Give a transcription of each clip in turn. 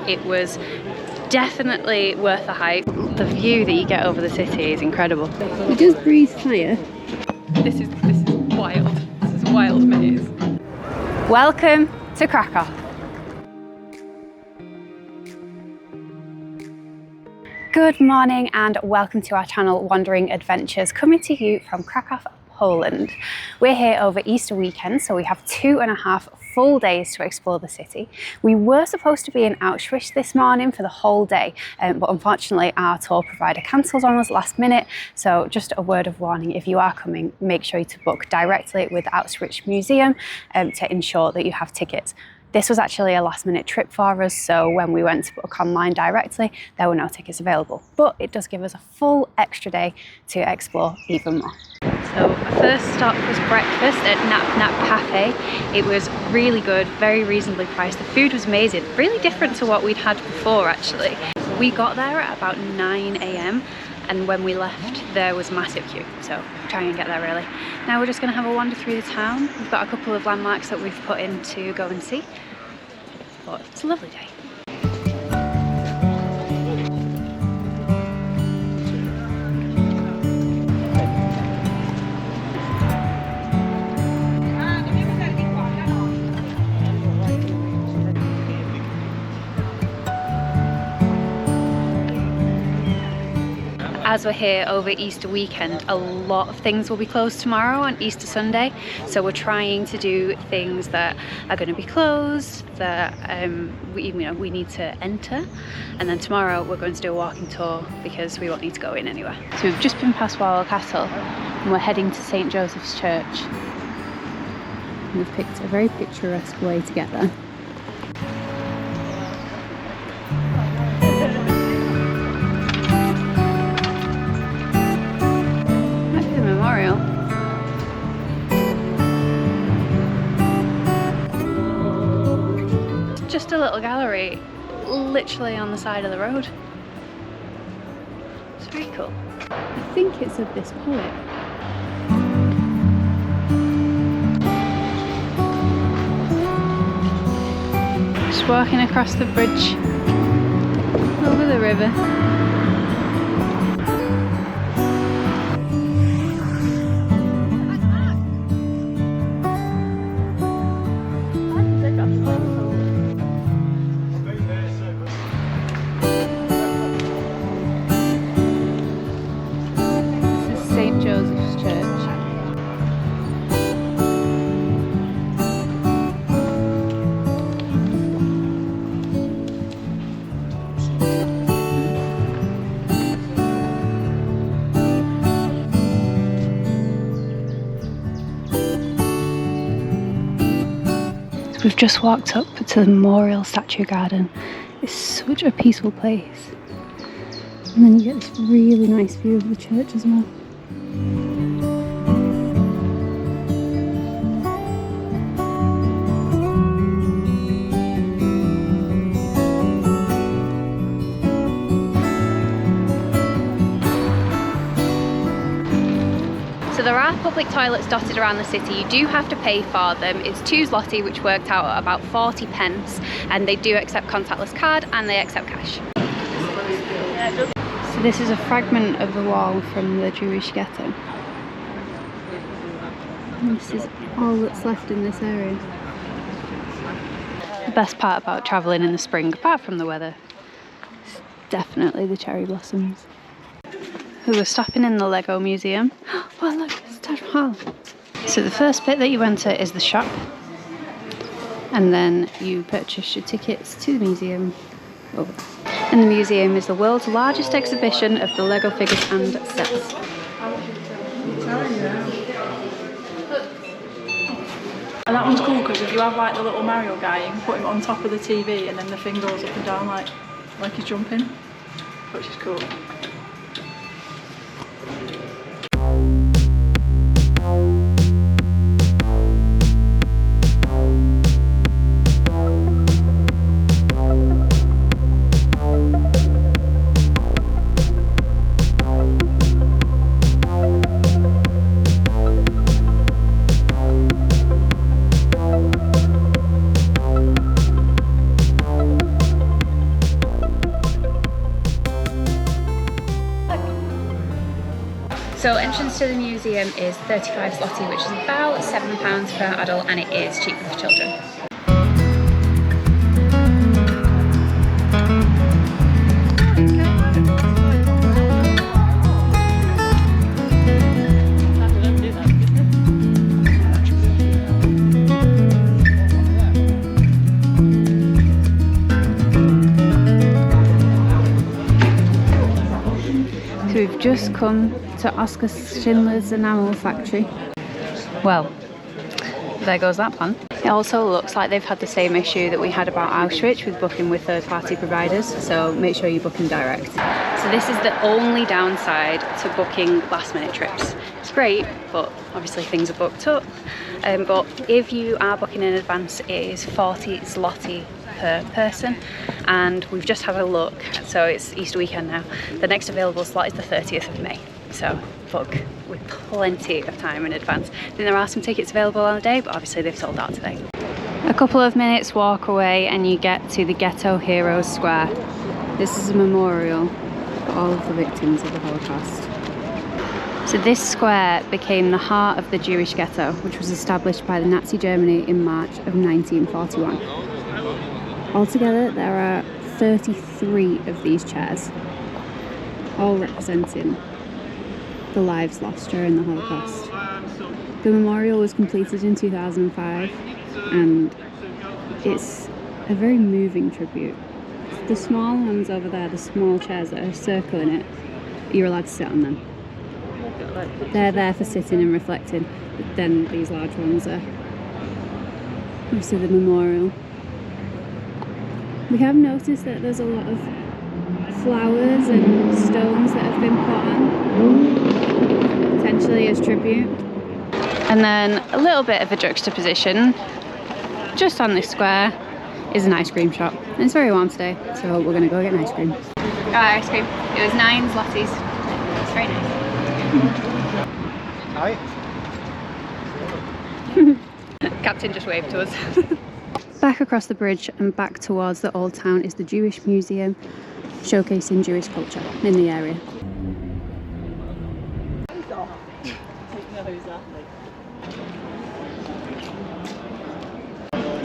It was definitely worth the hype. The view that you get over the city is incredible. It does breathe fire. This is wild. This is a wild maze. Welcome to Krakow. Good morning and welcome to our channel Wandering Adventures, coming to you from Krakow, Poland. We're here over Easter weekend, so we have 2.5 full days to explore the city. We were supposed to be in Auschwitz this morning for the whole day, but unfortunately our tour provider cancelled on us last minute. So just a word of warning, if you are coming, make sure to book directly with the Auschwitz Museum to ensure that you have tickets. This was actually a last minute trip for us, so when we went to book online directly, there were no tickets available. But it does give us a full extra day to explore even more. So our first stop was breakfast at Nap Nap Cafe. It was really good, very reasonably priced. The food was amazing, really different to what we'd had before actually. We got there at about 9 AM and when we left there was a massive queue, so try and get there early. Now we're just going to have a wander through the town. We've got a couple of landmarks that we've put in to go and see, but it's a lovely day. As we're here over Easter weekend, a lot of things will be closed tomorrow on Easter Sunday, so we're trying to do things that are going to be closed, that we need to enter, and then tomorrow we're going to do a walking tour because we won't need to go in anywhere. So we've just been past Wall Castle and we're heading to St. Joseph's Church. We've picked a very picturesque way to get there. Just a little gallery literally on the side of the road. It's very cool. I think it's of this poet. Just walking across the bridge over the river. St. Joseph's Church. So we've just walked up to the Memorial Statue Garden. It's such a peaceful place. And then you get this really nice view of the church as well. So there are public toilets dotted around the city. You do have to pay for them. It's 2 zloty, which worked out at about 40 pence, and they do accept contactless card and they accept cash. So this is a fragment of the wall from the Jewish ghetto. And this is all that's left in this area. The best part about travelling in the spring, apart from the weather, is definitely the cherry blossoms. So we're stopping in the Lego museum. Oh look, it's Taj Mahal. So the first bit that you enter is the shop, and then you purchase your tickets to the museum over there. And the museum is the world's largest exhibition of the Lego figures and sets. And that one's cool because if you have like the little Mario guy, you can put him on top of the TV and then the thing goes up and down like he's jumping, which is cool. So entrance to the museum is 35 zloty, which is about £7 per adult, and it is cheaper for children. So we've just come to Oskar Schindler's enamel factory. Well, there goes that plan. It also looks like they've had the same issue that we had about Auschwitz with booking with third-party providers, so make sure you book them direct. So this is the only downside to booking last-minute trips. It's great, but obviously things are booked up. But if you are booking in advance, it is 40 zloty per person, and we've just had a look, so it's Easter weekend now. The next available slot is the 30th of May, so book with plenty of time in advance. Then there are some tickets available on the day, but obviously they've sold out today. A couple of minutes walk away and you get to the Ghetto Heroes Square. This is a memorial for all of the victims of the Holocaust. So this square became the heart of the Jewish ghetto, which was established by the Nazi Germany in March of 1941. Altogether, there are 33 of these chairs, all representing the lives lost during the Holocaust. The memorial was completed in 2005, and it's a very moving tribute. The small ones over there, the small chairs that are circling it, you're allowed to sit on them. They're there for sitting and reflecting, but then these large ones are obviously the memorial. We have noticed that there's a lot of flowers and stones that have been put on, potentially as tribute. And then a little bit of a juxtaposition, just on this square, is an ice cream shop. And it's very warm today, so we're going to go get an ice cream. Ice cream. It was 9 zlotys. It's very nice. Hi. Captain just waved to us. Back across the bridge and back towards the old town is the Jewish Museum, showcasing Jewish culture in the area.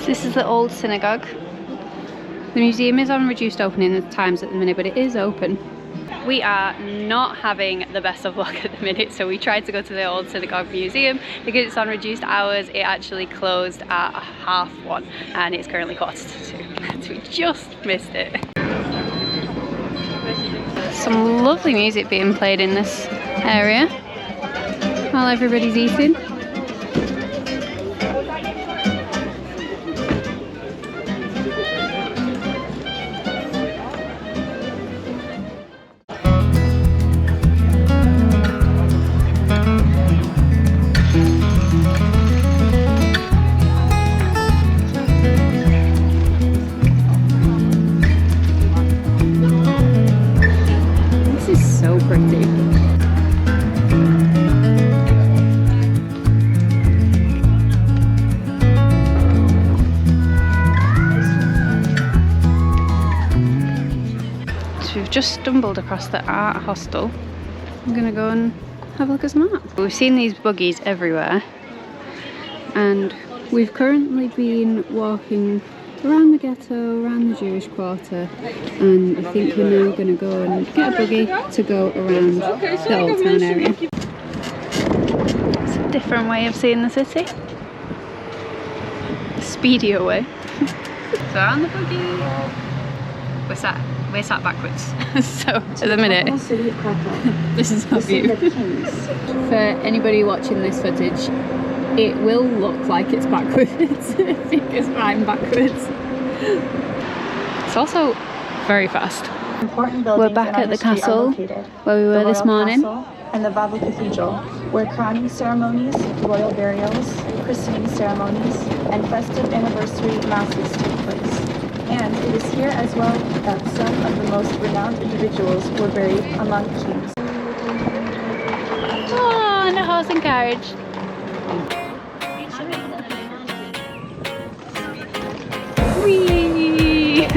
This is the old synagogue. The museum is on reduced opening times at the minute, but it is open. We are not having the best of luck at the minute, so we tried to go to the old synagogue museum. Because it's on reduced hours, it actually closed at 1:30 and it's currently 1:45, so we just missed it. Some lovely music being played in this area while everybody's eating. We've just stumbled across the art hostel. I'm gonna go and have a look at some art. We've seen these buggies everywhere, and we've currently been walking around the ghetto, around the Jewish quarter, and I think we're now gonna go and get a buggy to go around the old town area. It's a different way of seeing the city. A speedier way. So on the buggy, we're sat backwards. So at the minute, this is our view. For anybody watching this footage, it will look like it's backwards because I'm backwards. It's also very fast. We're back at the castle where we were this morning. And the Babel Cathedral, where crowning ceremonies, royal burials, christening ceremonies, and festive anniversary masses take place. And it is here as well that some of the most renowned individuals were buried among kings. Oh, and a horse and carriage. Whee!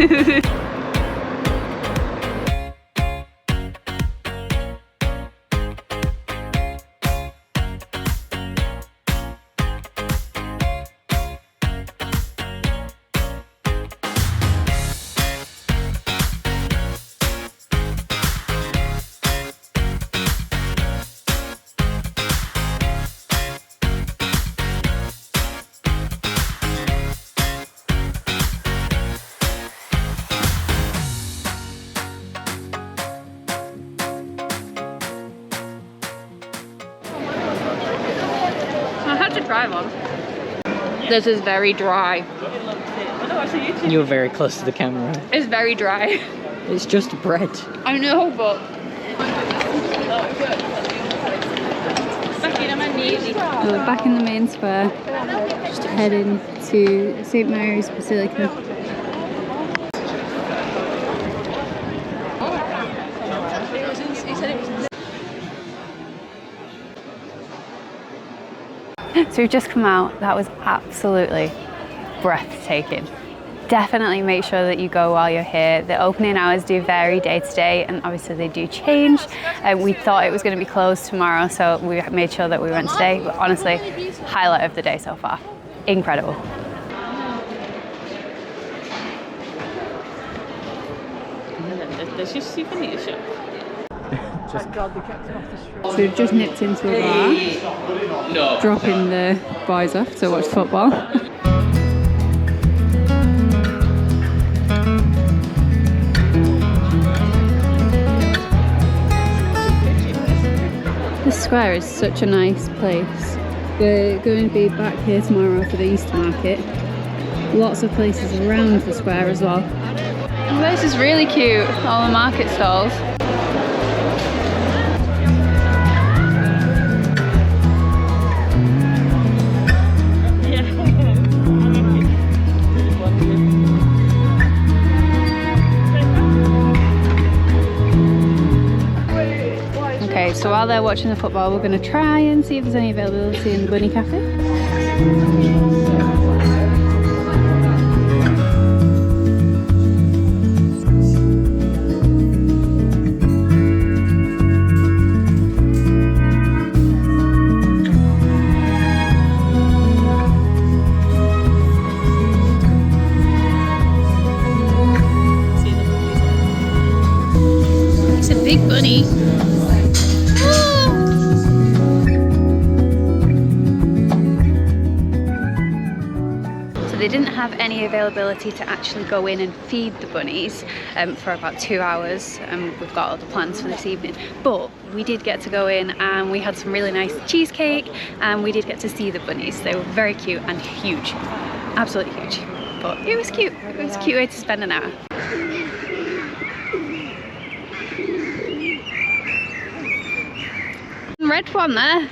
try one. This is very dry. You're very close to the camera. It's very dry. It's just bread. I know, but... We're back in the main square, just heading to St. Mary's Basilica. So we've just come out. That was absolutely breathtaking. Definitely make sure that you go while you're here. The opening hours do vary day to day, and obviously they do change. We thought it was going to be closed tomorrow, so we made sure that we went today. But honestly, highlight of the day so far. Incredible. So we've just nipped into a bar, dropping the boys off to watch football. This square is such a nice place. We're going to be back here tomorrow for the Easter market. Lots of places around the square as well. This is really cute, all the market stalls. Okay, so while they're watching the football, we're going to try and see if there's any availability in the Bunny Cafe. It's a big bunny. They didn't have any availability to actually go in and feed the bunnies for about 2 hours, and we've got all the plans for this evening. But we did get to go in and we had some really nice cheesecake, and we did get to see the bunnies. They were very cute and huge, absolutely huge. But it was cute. It was a cute way to spend an hour. Red one there.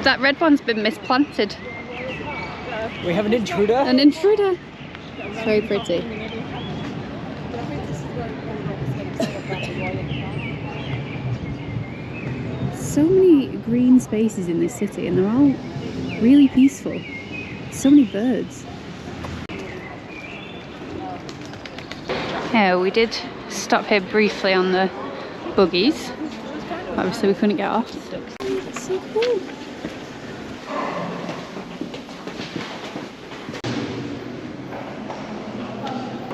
That red one's been misplanted. We have an intruder. An intruder. It's very pretty. So many green spaces in this city, and they're all really peaceful. So many birds. Yeah, we did stop here briefly on the buggies. Obviously we couldn't get off. It's so cool.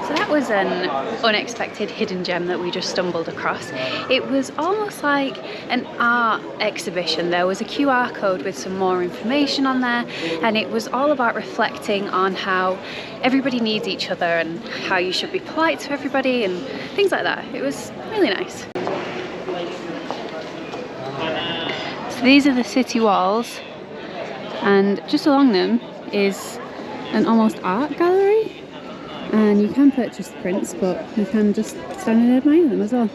That was an unexpected hidden gem that we just stumbled across. It was almost like an art exhibition. There was a QR code with some more information on there, and it was all about reflecting on how everybody needs each other and how you should be polite to everybody and things like that. It was really nice. So these are the city walls, and just along them is an almost art gallery. And you can purchase the prints, but you can just stand and admire them as well.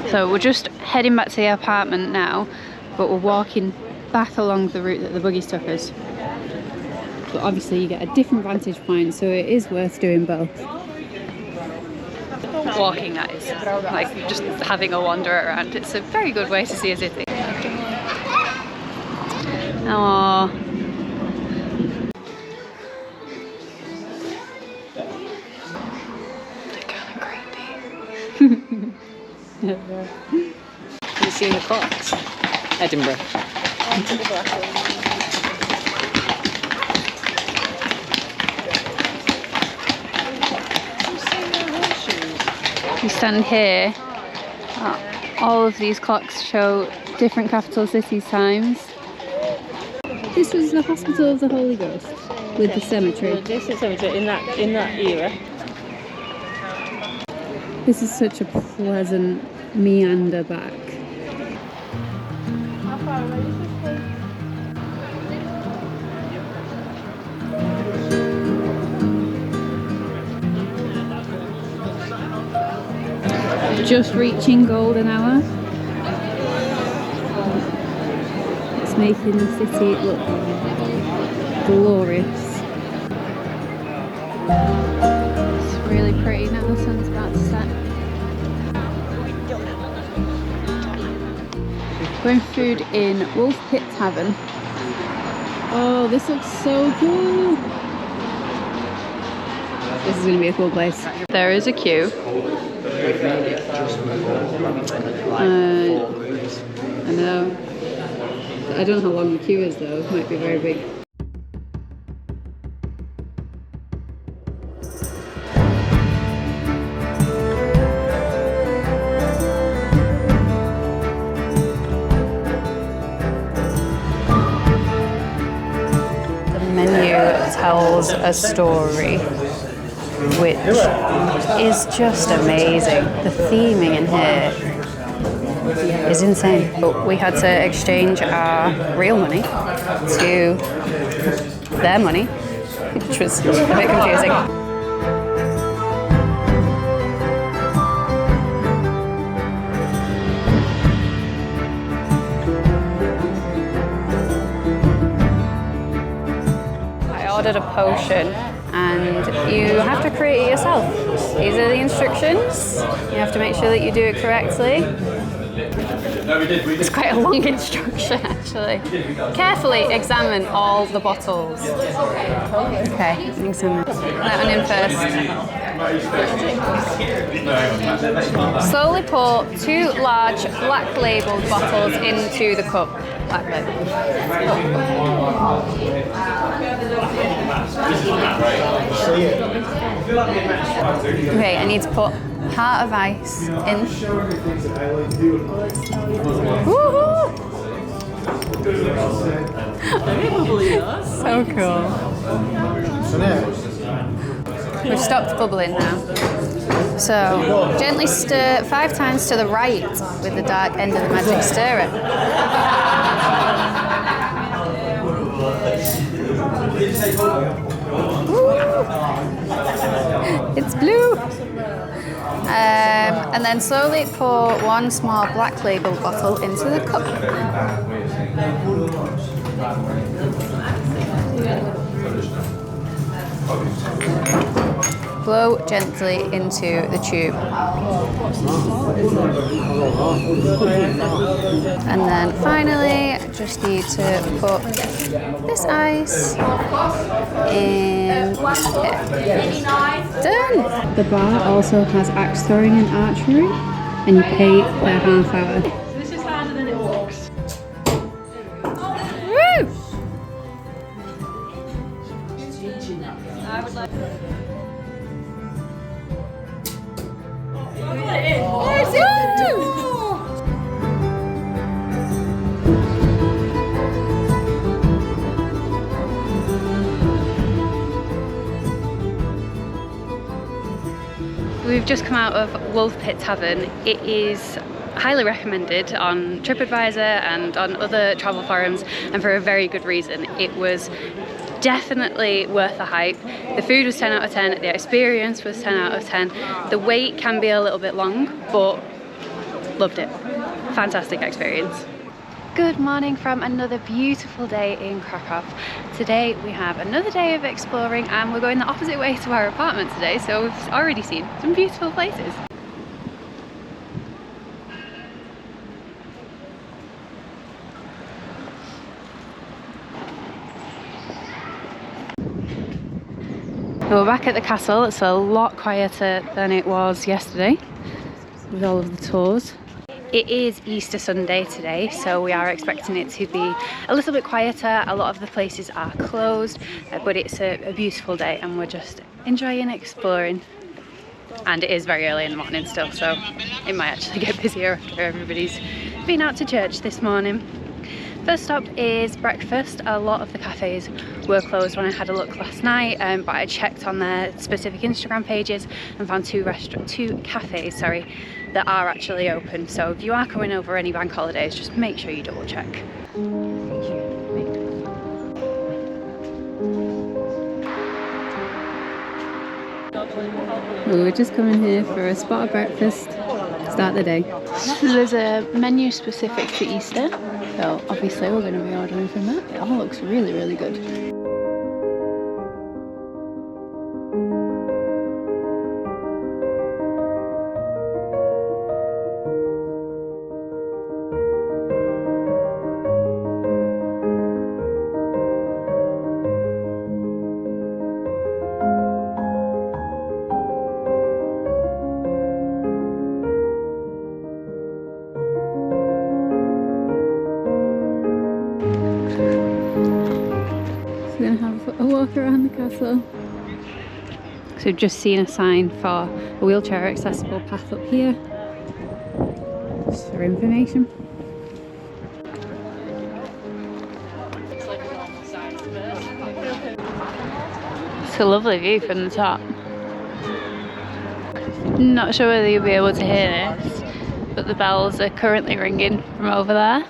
So we're just heading back to the apartment now, but we're walking back along the route that the buggies took us. But obviously you get a different vantage point, so it is worth doing both. Walking, that is, like just having a wander around. It's a very good way to see a city. Aww. They're kind of creepy. Have you seen the clocks? Edinburgh. You stand here, all of these clocks show different capital cities' times. This was the Hospital of the Holy Ghost. with the cemetery. Distant cemetery in that era. This is such a pleasant meander back. How far away is this place? Just reaching golden hour. It's making the city look glorious. It's really pretty now, the sun's about to set. Going for food in Wolf Pit Tavern. Oh, this looks so cool. This is going to be a cool place. There is a queue. I know. I don't know how long the queue is though. It might be very big. The menu tells a story, which is just amazing. The theming in here is insane. But we had to exchange our real money to their money, which was a bit confusing. I ordered a potion and you have to create it yourself. These are the instructions. You have to make sure that you do it correctly. It's quite a long instruction actually. Carefully examine all the bottles. Okay, examine. That one in first. Slowly pour 2 large black labelled bottles into the cup. Black label. Okay, I need to put heart of ice in. Woohoo! So cool. We've stopped bubbling now. So gently stir 5 times to the right with the dark end of the magic stirrer. It's blue. And then slowly pour 1 small black label bottle into the cup. Blow gently into the tube. And then finally, just need to put this ice in here. Done! The bar also has axe throwing and archery, and you pay per half hour. This is harder than it looks. Woo! We've just come out of Wolf Pit Tavern. It is highly recommended on TripAdvisor and on other travel forums, and for a very good reason. It was definitely worth the hype. The food was 10 out of 10, the experience was 10 out of 10. The wait can be a little bit long, but loved it. Fantastic experience. Good morning from another beautiful day in Krakow. Today we have another day of exploring and we're going the opposite way to our apartment today, so we've already seen some beautiful places. We're back at the castle. It's a lot quieter than it was yesterday with all of the tours. It is Easter Sunday today, so we are expecting it to be a little bit quieter. A lot of the places are closed, but it's a beautiful day and we're just enjoying exploring. And it is very early in the morning still, so it might actually get busier after everybody's been out to church this morning. First stop is breakfast. A lot of the cafes were closed when I had a look last night, but I checked on their specific Instagram pages and found two cafes, sorry, that are actually open. So if you are coming over any bank holidays, just make sure you double check. We're just coming here for a spot of breakfast, start the day. So there's a menu specific to Easter, so obviously we're going to be ordering from that. It all looks really, really good. We're going to have a walk around the castle. So we've just seen a sign for a wheelchair accessible path up here. Just for information. It's a lovely view from the top. Not sure whether you'll be able to hear this, but the bells are currently ringing from over there.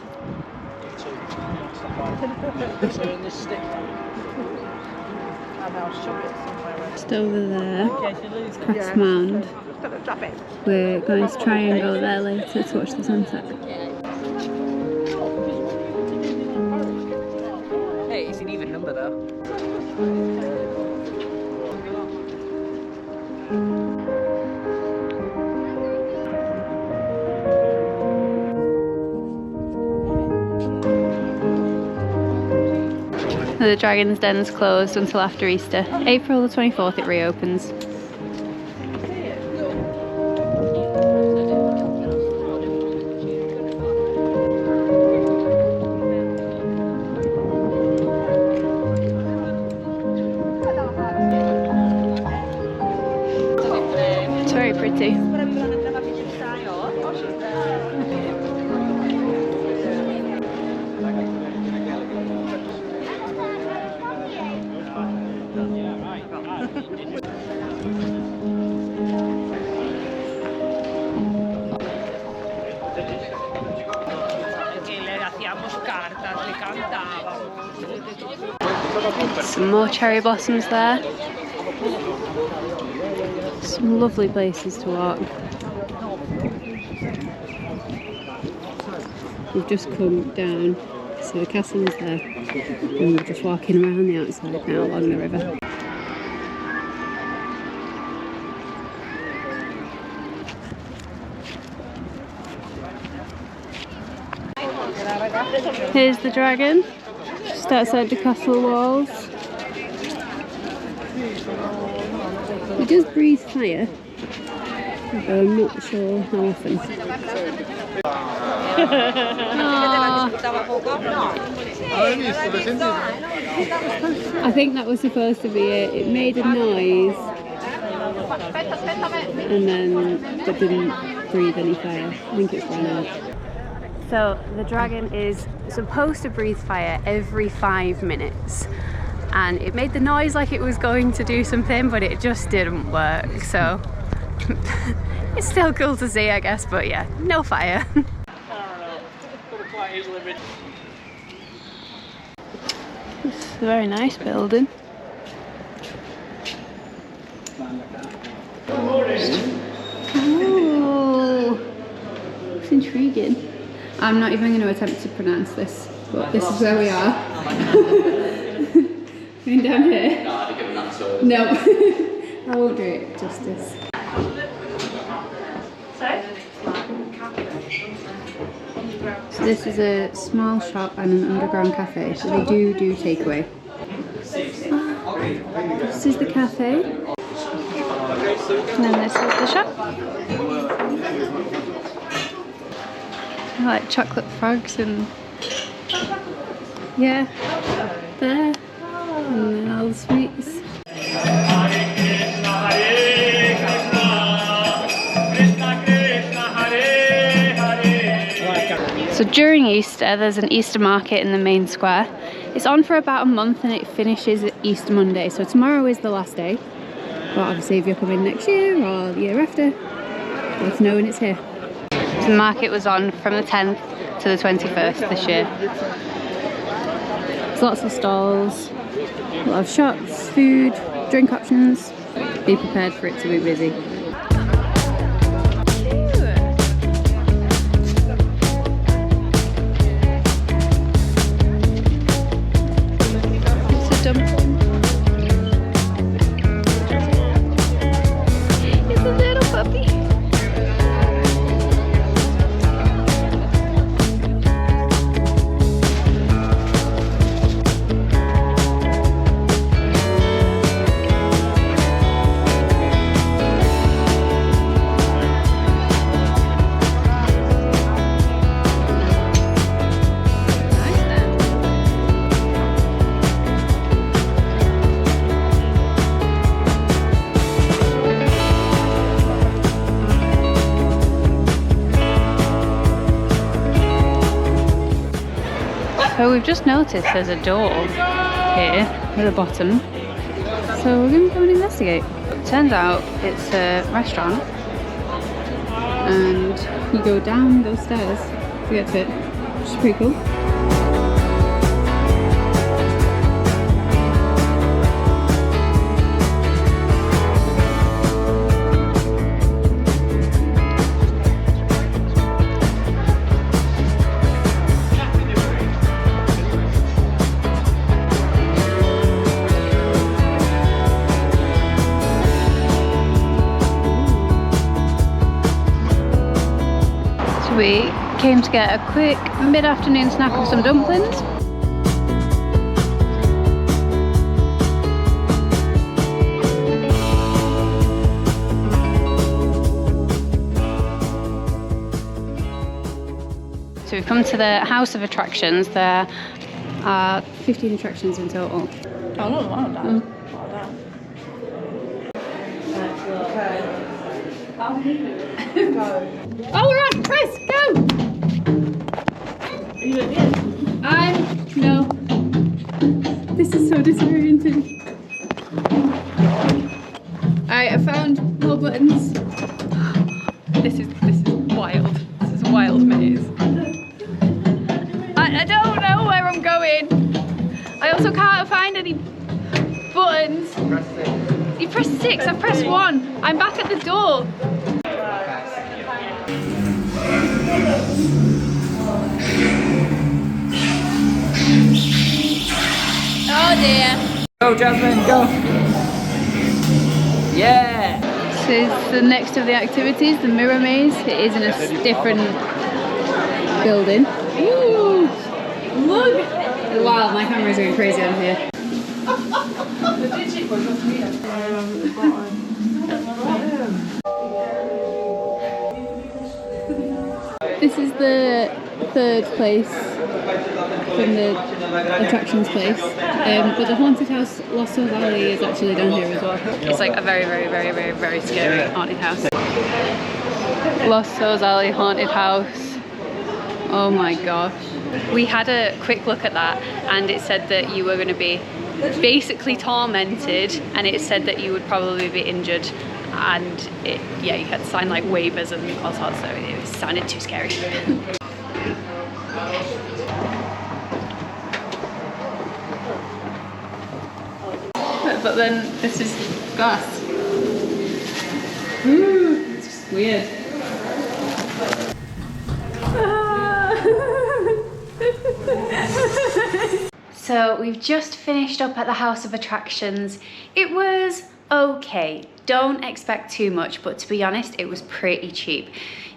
Just over there, past Mound. We're going to try and go there later to watch the sunset. Hey, it's an even number though. The Dragon's Den's closed until after Easter. April the 24th it reopens. It's very pretty. Some more cherry blossoms there. Some lovely places to walk. We've just come down, so the castle is there, and we're just walking around the outside now along the river. Here's the dragon, just outside the castle walls. It does breathe fire, but I'm not sure how often. I think that was supposed to be it. It made a noise and then but didn't breathe any fire. I think it's run out. So the dragon is supposed to breathe fire every 5 minutes, and it made the noise like it was going to do something, but it just didn't work. So it's still cool to see, I guess, but yeah, no fire. It's a very nice building. Oh, it's intriguing. I'm not even going to attempt to pronounce this, but this is where we are. Going down here. No, I won't do it justice. So this is a small shop and an underground cafe, so they do takeaway. This is the cafe, and then this is the shop. I like chocolate frogs and yeah, there, and then all the sweets. So during Easter, there's an Easter market in the main square. It's on for about a month and it finishes Easter Monday, so tomorrow is the last day. But obviously if you're coming next year or the year after, let us know when it's here. So the market was on from the 10th to the 21st this year. There's lots of stalls, a lot of shops, food, drink options. Be prepared for it to be busy. It's a dumpling. It's a little puppy. So we've just noticed there's a door here at the bottom, so we're going to go and investigate. Turns out it's a restaurant and you go down those stairs to get to it, which is pretty cool. We came to get a quick mid-afternoon snack of some dumplings. So we've come to the House of Attractions. There are 15 attractions in total. Oh, no, wow, that. Oh, we're on! Chris, go! Are you at the end? No. This is so disorienting. Alright, I found more buttons. This is wild. This is a wild maze. I don't know where I'm going. I also can't find any buttons. Press 6. You pressed 6, I've pressed 1. I'm back at the door. Oh dear. Go, Jasmine, go. Yeah. This is the next of the activities, the mirror maze. It is in a different building. Ooh, look! Wow, my camera's going crazy on here. This is the third place from the attractions place, but the haunted house Los Valley is actually down here as well. It's like a very, very, very, very, very scary haunted house. Los Valley haunted house. Oh my gosh. We had a quick look at that and it said that you were going to be basically tormented, and it said that you would probably be injured, and you had to sign like waivers and all sorts, so it sounded too scary. But then this is glass. Ooh, it's just weird. So we've just finished up at the House of Attractions. It was okay. Don't expect too much, but to be honest, it was pretty cheap.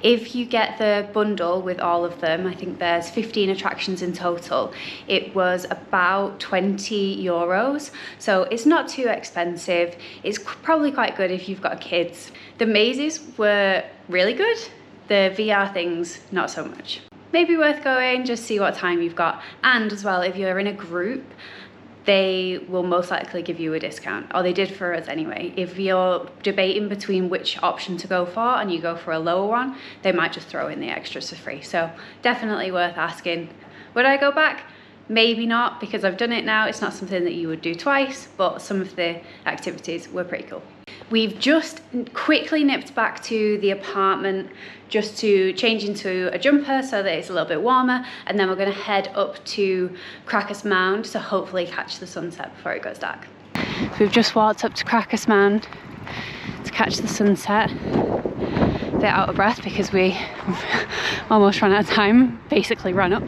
If you get the bundle with all of them, I think there's 15 attractions in total, it was about 20 euros. So it's not too expensive. It's probably quite good if you've got kids. The mazes were really good. The VR things, not so much. Maybe worth going, just see what time you've got. And as well, if you're in a group, they will most likely give you a discount, or they did for us anyway. If you're debating between which option to go for and you go for a lower one, they might just throw in the extras for free. So definitely worth asking. Would I go back? Maybe not, because I've done it now. It's not something that you would do twice, but some of the activities were pretty cool. We've just quickly nipped back to the apartment just to change into a jumper so that it's a little bit warmer, and then we're going to head up to Krakow Mound to hopefully catch the sunset before it goes dark. So we've just walked up to Krakow Mound to catch the sunset. A bit out of breath because we almost ran out of time, basically ran up.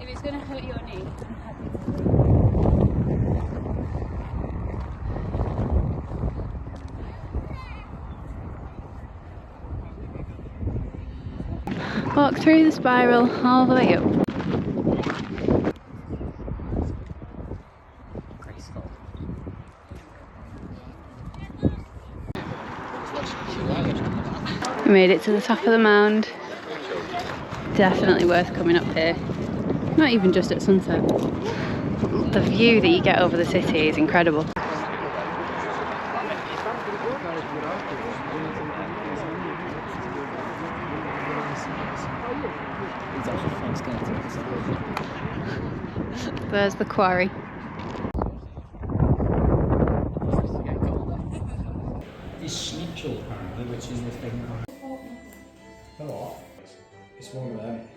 If it's going to hurt your knee, walk through the spiral all the way up. We made it to the top of the mound. Definitely worth coming up here. Not even just at sunset. The view that you get over the city is incredible. There's the quarry. This schnitzel apparently, which is the thing. Hello. It's one of them.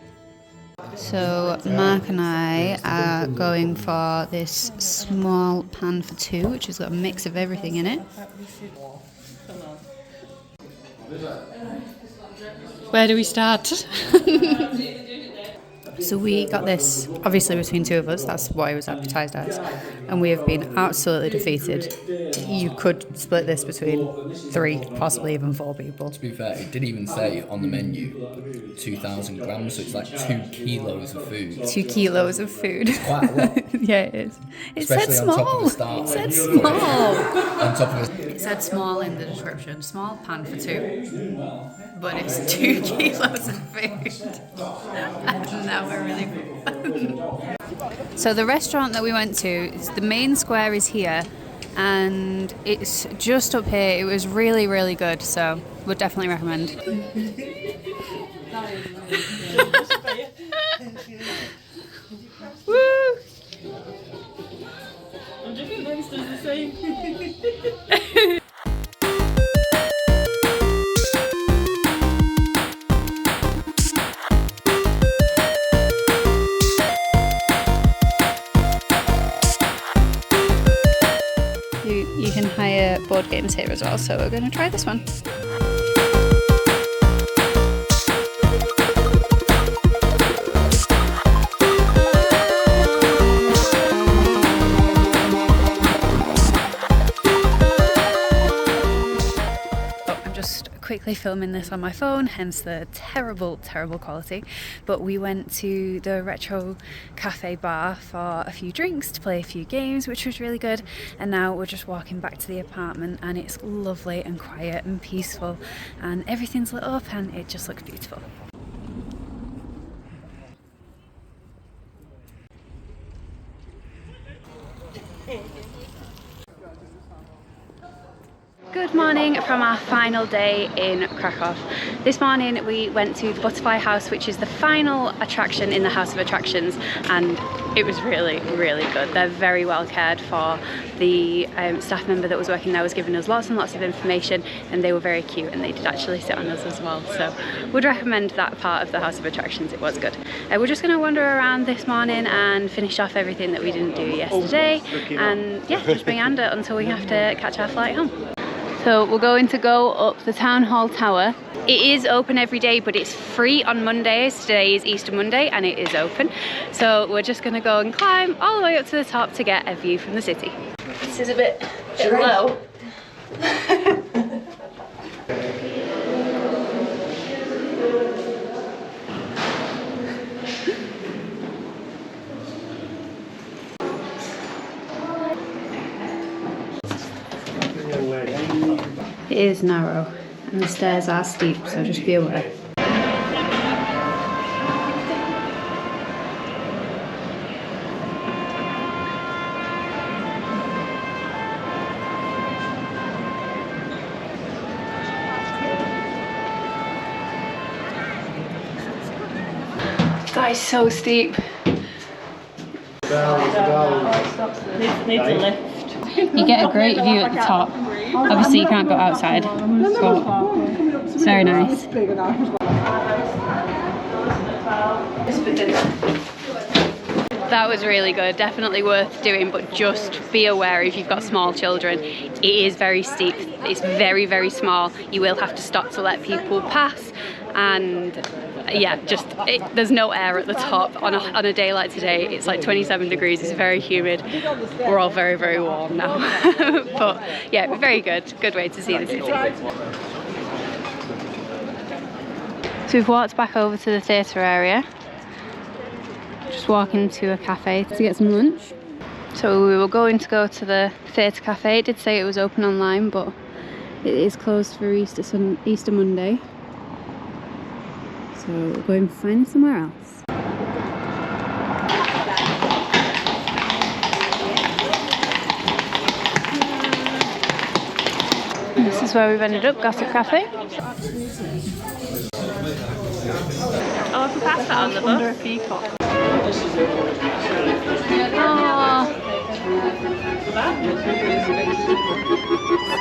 So Mark and I are going for this small pan for two, which has got a mix of everything in it. Where do we start? So we got this, obviously between two of us, that's what it was advertised as, and we have been absolutely defeated. You could split this between 3, possibly even 4 people. To be fair, it didn't even say on the menu 2,000 grams, so it's like 2 kilos of food. 2 kilos of food. It's quite a lot. Yeah, it is. It Especially said on small. top of the start. It said small. On top of It said small in the description. Small pan for 2. But it's 2 kilos of food. And now we're really full. So the restaurant that we went to, the main square is here, and it's just up here. It was really, really good, so would definitely recommend. Woo! I'm just convinced it's the same. You can hire board games here as well, so we're going to try this one. Quickly filming this on my phone, hence the terrible quality, but we went to the retro cafe bar for a few drinks, to play a few games, which was really good, and now we're just walking back to the apartment, and it's lovely and quiet and peaceful, and everything's lit up and it just looks beautiful. Good morning from our final day in Krakow. This morning we went to the Butterfly House, which is the final attraction in the House of Attractions, and it was really, really good. They're very well cared for. The staff member that was working there was giving us lots and lots of information, and they were very cute, and they did actually sit on us as well. So would recommend that part of the House of Attractions. It was good. We're just going to wander around this morning and finish off everything that we didn't do yesterday, and yeah, just meander until we have to catch our flight home. So we're going to go up the Town Hall Tower. It is open every day, but it's free on Mondays. Today is Easter Monday and it is open. So we're just gonna go and climb all the way up to the top to get a view from the city. This is a bit low. It is narrow and the stairs are steep, so just be aware. That is so steep. Needs a lift. You get a great view at the top. Obviously you can't go outside, but it's very nice. That was really good, definitely worth doing, but just be aware if you've got small children, it is very steep, it's very, very small. You will have to stop to let people pass, and yeah, there's no air at the top. On a day like today, it's like 27 degrees, it's very humid. We're all very, very warm now. But yeah, very good way to see the city. So we've walked back over to the theatre area. Just walking to a cafe to get some lunch. So we were going to go to the theatre cafe. It did say it was open online, but it is closed for Easter Monday. So we're going to find somewhere else. This is where we've ended up, Ghetto Cafe. Oh, I can pass that on the bus. Under a peacock.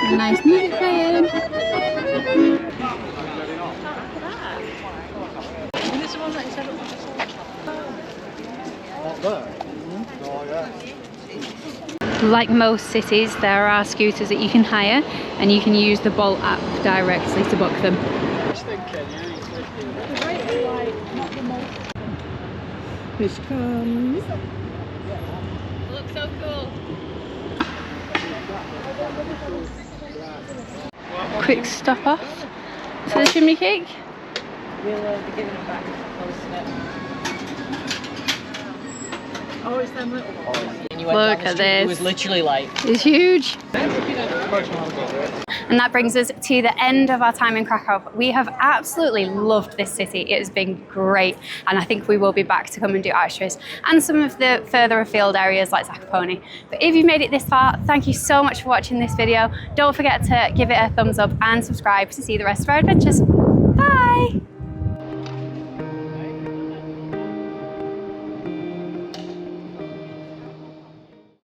Some nice music playing. Is this the one that you said it was? Like most cities, there are scooters that you can hire, and you can use the Bolt app directly to book them. Fish comes. Looks so cool. Quick stop off to the chimney cake. We'll be giving it back close to Oh, it's them little ones. Look at this. It was literally like... It's huge. And that brings us to the end of our time in Krakow. We have absolutely loved this city. It has been great, and I think we will be back to come and do Auschwitz and some of the further afield areas like Zakopane. But if you've made it this far, thank you so much for watching this video. Don't forget to give it a thumbs up and subscribe to see the rest of our adventures. Bye!